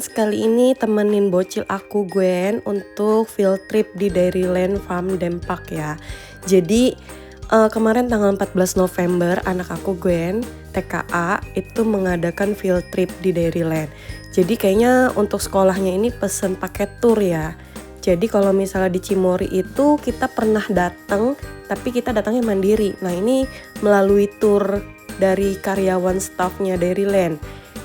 friends, kali ini temenin bocil aku Gwen untuk field trip di Dairyland Farm Dempak ya. Jadi kemarin tanggal 14 November anak aku Gwen TKA itu mengadakan field trip di Dairyland. Jadi kayaknya untuk sekolahnya ini pesen paket tour ya. Jadi kalau misalnya di Cimory itu kita pernah datang, tapi kita datangnya mandiri. Nah ini melalui tour dari karyawan staffnya Dairyland.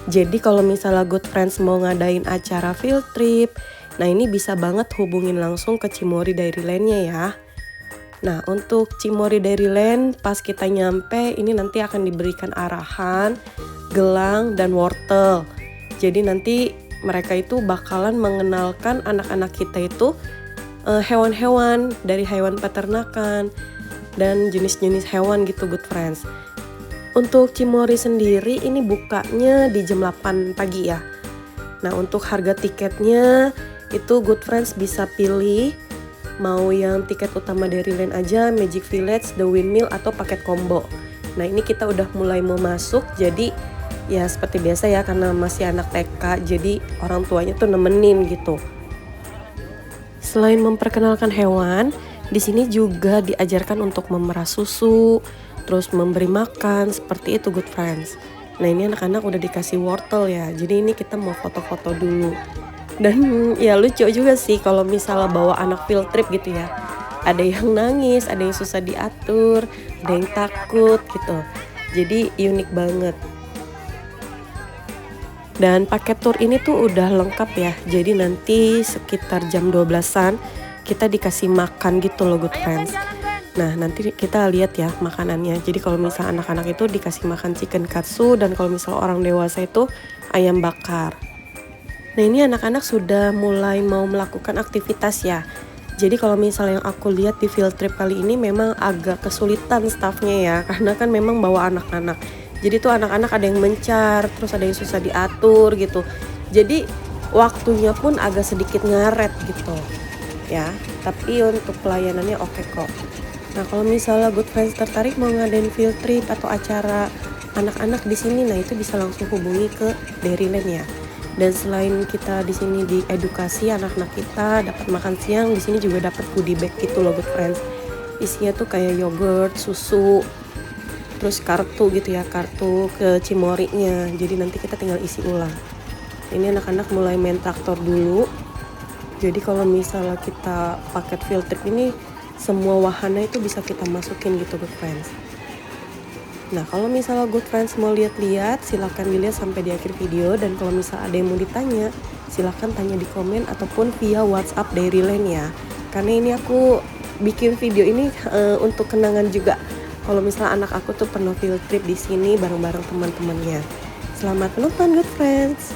Jadi kalau misalnya Good Friends mau ngadain acara field trip, nah ini bisa banget hubungin langsung ke Cimory Dairyland-nya ya. Nah untuk Cimory Dairyland pas kita nyampe ini nanti akan diberikan arahan, gelang dan wortel. Jadi nanti mereka itu bakalan mengenalkan anak-anak kita itu hewan-hewan dari hewan peternakan dan jenis-jenis hewan gitu Good Friends. Untuk Cimory sendiri ini bukanya di jam 8 pagi ya. Nah untuk harga tiketnya itu Good Friends bisa pilih mau yang tiket utama Dairyland aja, Magic Village, The Windmill atau paket combo. Nah ini kita udah mulai mau masuk, jadi ya seperti biasa ya karena masih anak TK, jadi orang tuanya tuh nemenin gitu. Selain memperkenalkan hewan, di sini juga diajarkan untuk memerah susu, terus memberi makan, seperti itu Good Friends. Nah ini anak-anak udah dikasih wortel ya, jadi ini kita mau foto-foto dulu. Dan ya lucu juga sih kalau misalnya bawa anak field trip gitu ya. Ada yang nangis, ada yang susah diatur, ada yang takut gitu. Jadi unik banget. Dan paket tour ini tuh udah lengkap ya, jadi nanti sekitar jam 12-an kita dikasih makan gitu loh Good Friends. Nah nanti kita lihat ya makanannya. Jadi kalau misalnya anak-anak itu dikasih makan chicken katsu, dan kalau misalnya orang dewasa itu ayam bakar. Nah ini anak-anak sudah mulai mau melakukan aktivitas ya. Jadi kalau misalnya yang aku lihat di field trip kali ini memang agak kesulitan staffnya ya, karena kan memang bawa anak-anak. Jadi tuh anak-anak ada yang mencar, terus ada yang susah diatur gitu. Jadi waktunya pun agak sedikit ngaret gitu ya. Tapi untuk pelayanannya oke kok. Nah kalau misalnya Good Friends tertarik mau ngadain field trip atau acara anak-anak di sini, nah itu bisa langsung hubungi ke Dairyland ya. Dan selain kita di sini diedukasi anak-anak kita dapat makan siang, di sini juga dapat goodie bag gitu loh Good Friends. Isinya tuh kayak yogurt, susu, terus kartu gitu ya, kartu ke Cimory-nya. Jadi nanti kita tinggal isi ulang. Ini anak-anak mulai main traktor dulu. Jadi kalau misalnya kita paket field trip ini semua wahana itu bisa kita masukin gitu Good Friends. Nah kalau misalnya Good Friends mau lihat-lihat silahkan dilihat sampai di akhir video. Dan kalau misalnya ada yang mau ditanya silahkan tanya di komen ataupun via WhatsApp Dairyland ya. Karena ini aku bikin video ini untuk kenangan juga. Kalau misalnya anak aku tuh pernah field trip di sini bareng-bareng teman-temannya. Selamat menonton Good Friends.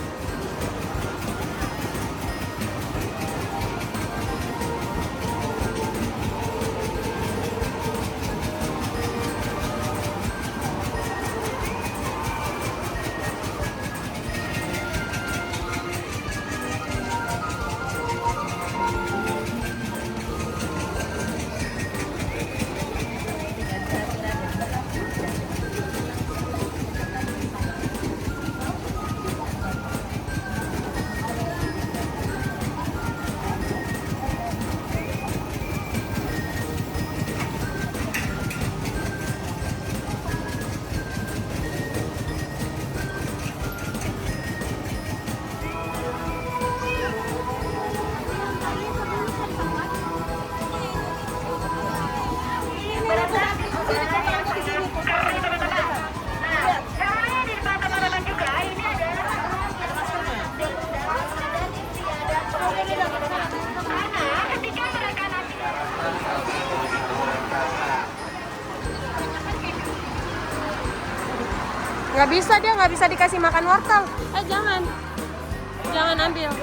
Nggak bisa, dia nggak bisa dikasih makan wortel. Jangan ambil.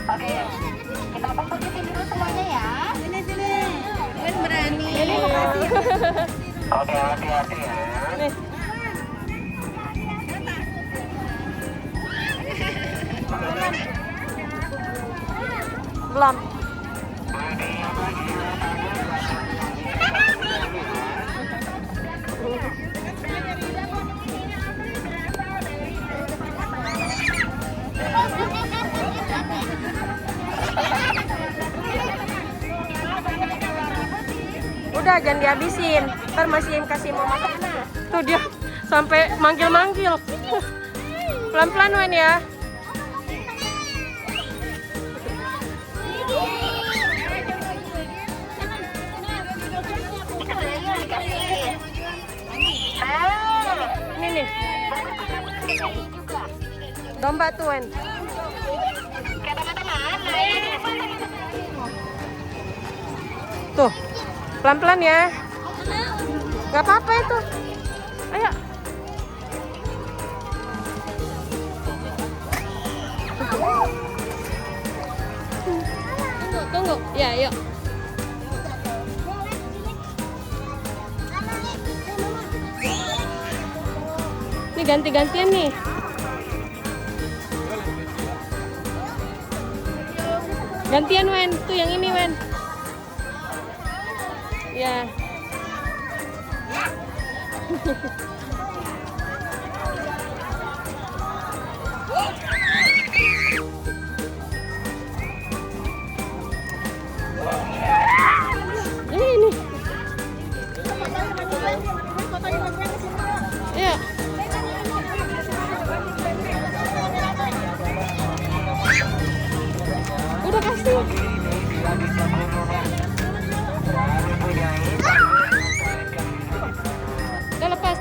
Oke, kita posisiin dulu semuanya ya. Sini. Ben berani. Ini makasih. Oke, hati-hati ya. Nih. Belum. Udah, jangan dihabisin. Ntar masih kasih mau makan. Tuh dia sampai manggil-manggil. Pelan-pelan Wen ya. Ini nih. Domba tuh Wen. Tuh, pelan-pelan ya. Gak apa-apa itu. Ayo. Tunggu. Ya, yuk. Ini ganti-gantian nih. Gantian Wen, tuh yang ini Wen. Ya. Ini. Ya. Udah kasih. Udah lepas.